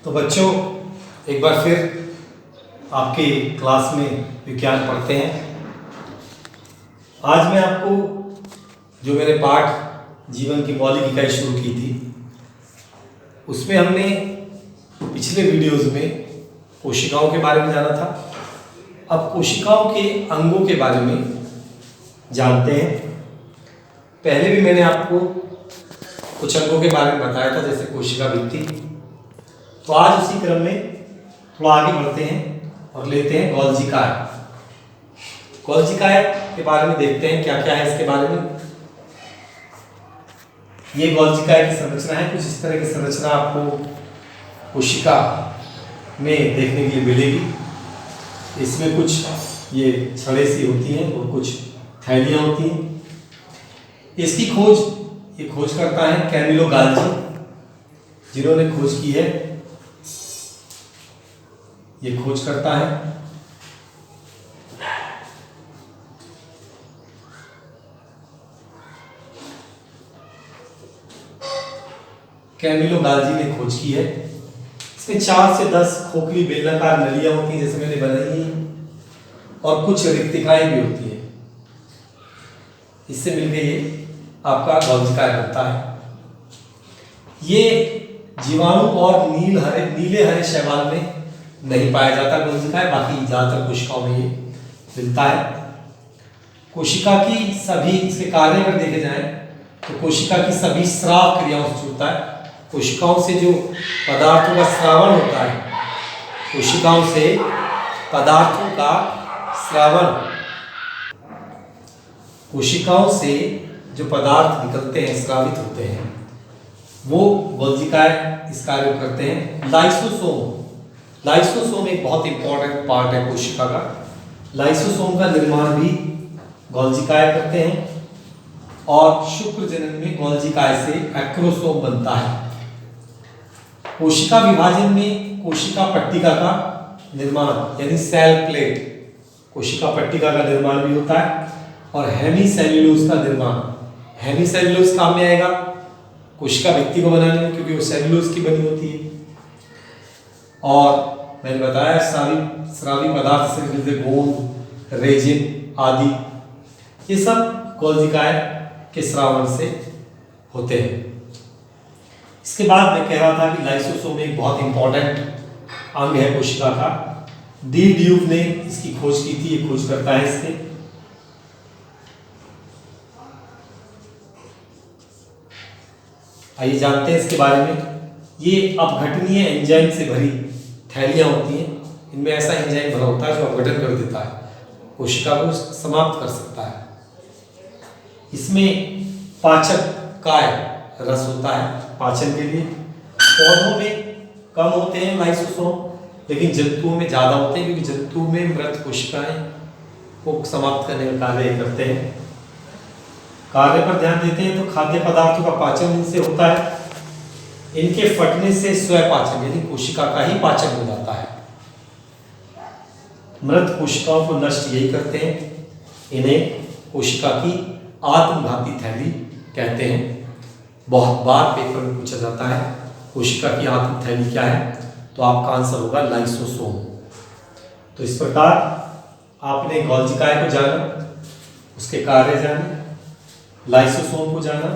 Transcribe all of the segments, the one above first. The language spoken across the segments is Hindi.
तो बच्चों, एक बार फिर आपके क्लास में विज्ञान पढ़ते हैं। आज मैं आपको जो मैंने पाठ जीवन की मौलिक इकाई शुरू की थी, उसमें हमने पिछले वीडियोस में कोशिकाओं के बारे में जाना था। अब कोशिकाओं के अंगों के बारे में जानते हैं। पहले भी मैंने आपको कुछ अंगों के बारे में बताया था, जैसे कोशिका भित्ति। तो आज उसी क्रम में थोड़ा आगे बढ़ते हैं और लेते हैं गोल्जी काय। गोल्जी काय के बारे में देखते हैं क्या क्या है इसके बारे में। ये गोल्जी काय की संरचना है। कुछ इस तरह की संरचना आपको कोशिका में देखने के लिए मिलेगी। इसमें कुछ ये छड़े सी होती हैं और कुछ थैलियां होती हैं। इसकी खोज करता है कैमिलो गाल्जी, जिन्होंने खोज की है। ये खोज करता है कैमिलो गाल्जी ने खोज की है। इसमें 4 से 10 खोखली बेलनाकार नलियां होती हैं, जैसे मैंने बनाई है, और कुछ रिक्तिकाएं भी होती हैं। इससे मिलकर ये आपका गोल्जी काय बनता है। ये जीवाणु और नीले हरे शैवाल में नहीं पाया जाता गोल्जी काय, बाकी ज्यादातर कोशिकाओं में ये मिलता है। कोशिका की सभी इसके कार्य अगर देखे जाएं तो कोशिका की सभी स्राव क्रियाओं से जुड़ता है। कोशिकाओं से जो पदार्थों का स्रावण होता है, कोशिकाओं से पदार्थों का स्रावण, कोशिकाओं से जो पदार्थ निकलते हैं, स्रावित होते हैं, वो गोल्जी काय इस कार्य को करते हैं। लाइसोसोम एक बहुत इंपॉर्टेंट पार्ट है कोशिका का। लाइसोसोम का निर्माण भी गोल्जी काय करते हैं, और शुक्र जनन में गोल्जी काय से एक्रोसोम बनता है। कोशिका विभाजन में कोशिका पट्टिका का निर्माण, यानी सेल प्लेट, कोशिका पट्टिका का निर्माण भी होता है, और हेमीसेल्यूलोज का निर्माण। हेमीसेल्यूलोज काम में आएगा कोशिका भित्ति को बनाने में, क्योंकि वो सेल्यूलोज की बनी होती है। और मैंने बताया स्रावी पदार्थ से जैसे गोंद, रेजिन आदि, ये सब गोल्जी काय के स्रावण से होते हैं। इसके बाद मैं कह रहा था कि लाइसोसोम एक बहुत इंपॉर्टेंट अंग है कोशिका का। डी ड्यूक ने इसकी खोज की थी, ये खोज करता है इसके। आइए जानते हैं इसके बारे में। ये अपघटनीय एंजाइम से भरी थैलियां होती हैं। इनमें ऐसा एंजाइम भरा होता है जो अपघटन कर देता है, कोशिका को समाप्त कर सकता है। इसमें पाचक काय रस होता है पाचन के लिए। पौधों में कम होते हैं लाइसोसोम, लेकिन जंतुओं में ज्यादा होते हैं, क्योंकि जंतुओं में मृत कोशिकाएं को समाप्त करने का कार्य करते हैं। कार्य पर ध्यान देते हैं तो खाद्य पदार्थों का पाचन इनसे होता है। इनके फटने से स्वपाचन, यानी कोशिका का ही पाचन हो जाता है। मृत कोशिकाओं को नष्ट यही करते हैं। इन्हें कोशिका की आत्मघाती थैली कहते हैं। बहुत बार पेपर में पूछा जाता है कोशिका की आत्म थैली क्या है, तो आपका आंसर होगा लाइसोसोम। तो इस प्रकार आपने गोल्जी काय को जाना, उसके कार्य जाने, लाइसोसोम को जाना,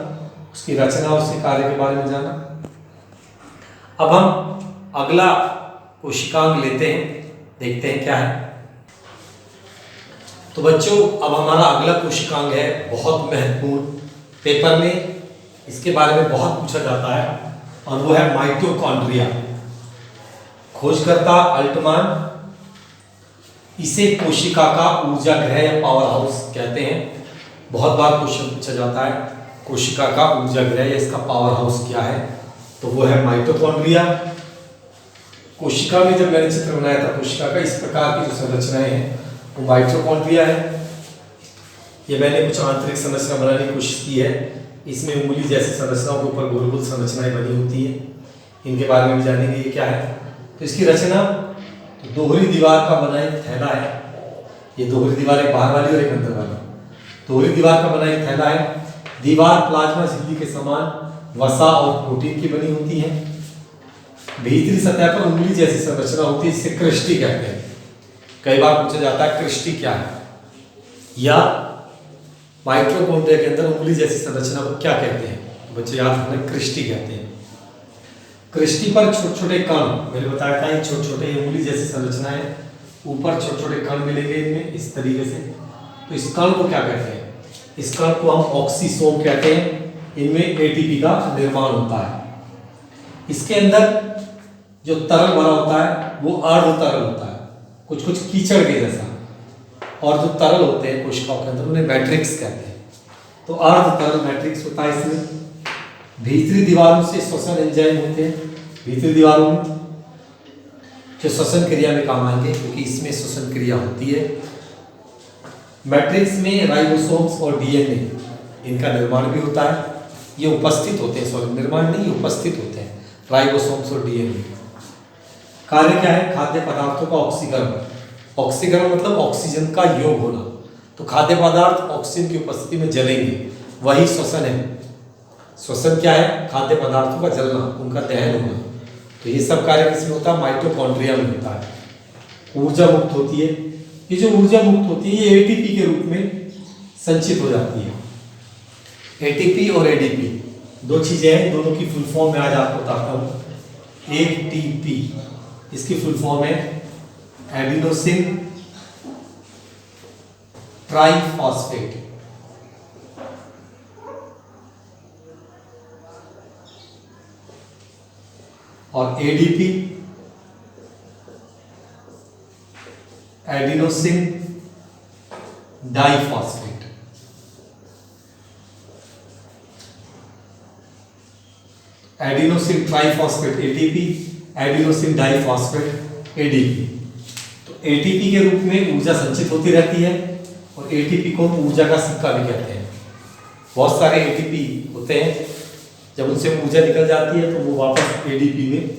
उसकी रचना और उसके कार्य के बारे में जाना। अब हम अगला कोशिकांग लेते हैं, देखते हैं क्या है। तो बच्चों, अब हमारा अगला कोशिकांग है बहुत महत्वपूर्ण, पेपर में इसके बारे में बहुत पूछा जाता है, और वो है माइटोकॉन्ड्रिया। खोजकर्ता अल्टमान इसे कोशिका का ऊर्जा गृह या पावर हाउस कहते हैं। बहुत बार क्वेश्चन पूछा जाता है कोशिका का ऊर्जा गृह या इसका पावर हाउस क्या है, तो वो है माइटोकॉन्ड्रिया। कोशिका में जब मैंने चित्र बनाया था कोशिका का, इस प्रकार की जो संरचनाएं हैं वो माइटोकॉन्ड्रिया है। ये मैंने कुछ आंतरिक संरचना बनाने की कोशिश की है। इसमें उंगली जैसी संरचनाओं के ऊपर गोल गोल संरचनाएं बनी होती हैं। इनके बारे में भी जानेंगे ये क्या है। तो इसकी रचना दोहरी दीवार का बना एक थैला है। ये दोहरी दीवार एक बाहर वाली और एक अंदर वाली। दोहरी दीवार का बना एक थैला है। दीवार प्लाज्मा झिल्ली के समान वसा और प्रोटीन की बनी होती है। भीतरी सतह पर उंगली जैसी संरचना होती है जिसे क्रिस्टी कहते हैं। कई बार पूछा जाता है क्रिस्टी क्या है, या माइटोकॉन्ड्रिया के अंदर उंगली जैसी संरचना को क्या कहते हैं, तो बच्चे याद रखना क्रिस्टी कहते हैं। क्रिस्टी पर छोटे छोटे कण, मैंने बताया था ये छोटे छोटे उंगली जैसी संरचना है, ऊपर छोटे छोटे कण मिलेंगे इनमें इस तरीके से। तो इस कण को क्या कहते हैं, इस कण को हम ऑक्सीसोम कहते हैं। इनमें एटीपी का निर्माण होता है। इसके अंदर जो तरल भरा होता है वो अर्ध तरल होता है, कुछ कुछ कीचड़ के जैसा, और जो तरल होते हैं कोशिकाओं के अंदर उन्हें मैट्रिक्स कहते हैं। तो अर्ध तरल मैट्रिक्स होता है इसमें। भीतरी दीवारों से श्वसन एंजाइम होते हैं, भीतरी दीवारों में जो श्वसन क्रिया में काम आएंगे, क्योंकि इसमें श्वसन क्रिया होती है। मैट्रिक्स में राइबोसोम्स और डीएनए इनका निर्माण भी होता है। ये उपस्थित होते हैं, सॉरी निर्माण नहीं, उपस्थित होते हैं राइबोसोम्स और डीएनए। कार्य क्या है, खाद्य पदार्थों का ऑक्सीकरण। ऑक्सीकरण मतलब ऑक्सीजन का योग होना। तो खाद्य पदार्थ ऑक्सीजन की उपस्थिति में जलेंगे, वही श्वसन है। श्वसन क्या है, खाद्य पदार्थों का जलना, उनका दहन होना। तो ये सब कार्य किसमें होता है, माइटोकॉन्ड्रिया में होता है। ऊर्जा मुक्त होती है, ये जो ऊर्जा मुक्त होती है ये एटीपी के रूप में संचित हो जाती है। एटीपी और एडीपी दो चीजें हैं, दोनों की फुल फॉर्म में आज आपको बताता हूं। एटीपी इसकी फुल फॉर्म है एडिनोसिन ट्राइफॉस्फेट, और ADP adenosine diphosphate. Adenosine triphosphate ATP, adenosine diphosphate ADP. तो एटीपी के रूप में ऊर्जा संचित होती रहती है, और एटीपी को ऊर्जा का सिक्का भी कहते हैं। बहुत सारे एटीपी होते हैं, जब उनसे ऊर्जा निकल जाती है तो वो वापस एडीपी में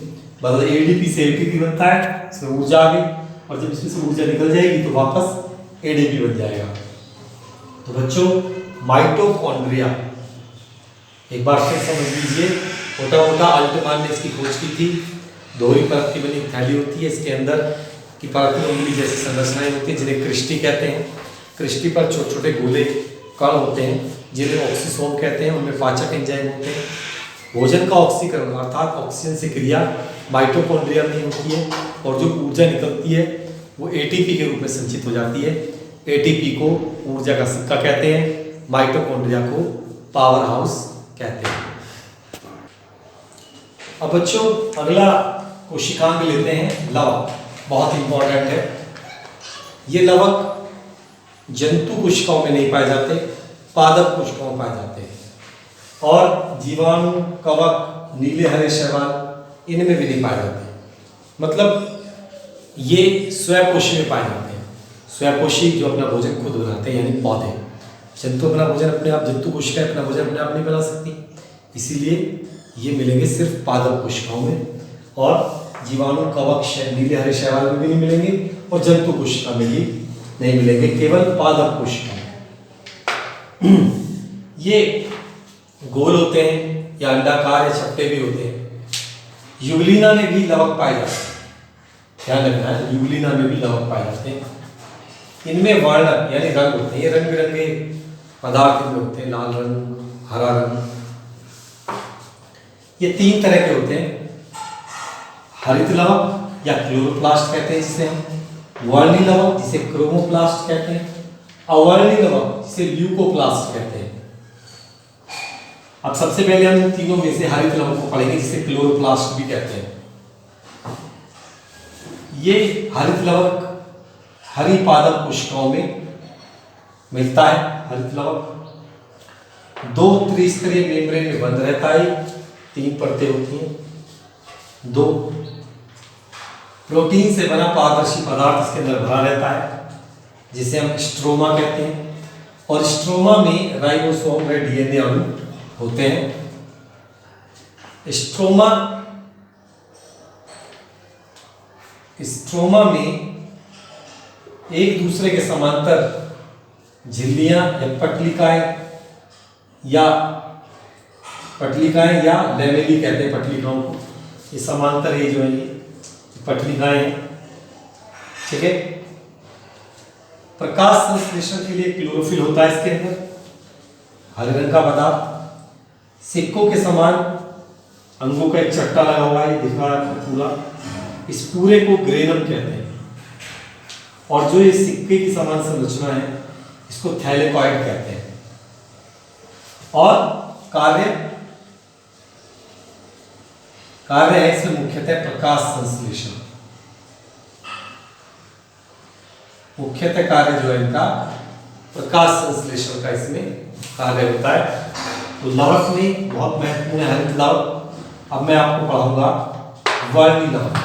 बदल, एडीपी से एटीपी बनता है, इसमें ऊर्जा आ गई, और जब इसमें से ऊर्जा निकल जाएगी तो वापस एडीपी बन जाएगा। तो बच्चों माइटोकॉन्ड्रिया एक बार फिर समझ लीजिए। मोटा मोटा अल्टमान ने इसकी खोज की थी। दोहरी परत की बनी थैली होती है, इसके अंदर की परत में उंगली जैसी संरचनाएं होती हैं जिन्हें क्रिस्टी कहते हैं। क्रिस्टी पर छोटे छोटे गोले कण होते हैं जिन्हें ऑक्सीसोम कहते हैं, उनमें पाचक एंजाइम होते हैं। भोजन का ऑक्सीकरण अर्थात ऑक्सीजन से क्रिया माइटोकॉन्ड्रिया में होती है, और जो ऊर्जा निकलती है वो एटीपी के रूप में संचित हो जाती है। एटीपी को ऊर्जा का सिक्का कहते हैं, माइटोकॉन्ड्रिया को पावर हाउस कहते हैं। अब बच्चों अगला कोशिकांग लेते हैं लवक, बहुत इंपॉर्टेंट है। ये लवक जंतु कोशिकाओं में नहीं पाए जाते, पादप कोशिकाओं में पाए जाते हैं, और जीवाणु, कवक, नीले हरे शैवाल इनमें भी नहीं पाए जाते। मतलब ये स्वयपोषी में पाए जाते हैं। स्वयपोषी जो अपना भोजन खुद बनाते हैं, यानी पौधे। जंतु अपना भोजन अपने आप, जंतु कोशिकाएं अपना भोजन अपने आप नहीं बना सकती, इसीलिए ये मिलेंगे सिर्फ पादप कोशिकाओं में, और जीवाणु, कवक, नीले हरे शैवाल में भी नहीं मिलेंगे, और जंतु कोशिका में भी नहीं मिलेंगे, केवल पादप कोशिका में। ये गोल होते हैं या अंडाकार या छट्टे भी होते हैं। यूग्लिना में भी लवक पाए जाते हैं, ध्यान रखना है, यूग्लिना में भी लवक पाए जाते हैं। इनमें वर्णक यानी रंग होते हैं, ये रंग बिरंगे पदार्थ इनमें होते हैं, लाल रंग, हरा रंग। ये तीन तरह के होते हैं, हरित लवक या क्लोरोप्लास्ट कहते हैं जिसे हम, वर्णी लवक जिसे क्रोमोप्लास्ट कहते हैं, अवर्णी लवक जिसे ल्यूकोप्लास्ट कहते हैं। अब सबसे पहले हम तीनों में से हरित लवक को पढ़ेंगे जिसे क्लोरोप्लास्ट भी कहते हैं। ये हरित लवक हरी पादप कोशिकाओं में मिलता है। हरित लवक दो त्रिस्तरीय मेम्ब्रेन में बंद रहता है, तीन परतें होती हैं। दो प्रोटीन से बना पारदर्शी पदार्थ इसके अंदर भरा रहता है जिसे हम स्ट्रोमा कहते हैं, और स्ट्रोमा में राइबोसोम व डीएनए अणु होते हैं। स्ट्रोमा में एक दूसरे के समांतर झिल्लियां या पटलिकाएं या लेमेली कहते हैं पटलिकाओं को, ये समांतर ये जो है ये पटलिकाएं हैं, ठीक है। प्रकाश संश्लेषण के लिए क्लोरोफिल होता है इसके अंदर, हरे रंग का पदार्थ। सिक्कों के समान अंगों का एक चट्टा लगा हुआ है, दिख रहा है आपको पूरा, इस पूरे को ग्रेनम कहते हैं। और जो ये सिक्के की समान संरचना है इसको थैलेकॉइड कहते हैं। और कार्य है इसमें मुख्यतः प्रकाश संश्लेषण, मुख्यतः कार्य जो है इनका प्रकाश संश्लेषण का इसमें कार्य होता है। तो लवक में बहुत महत्वपूर्ण है हरित लवक। अब मैं आपको पढ़ाऊंगा वर्णी लवक।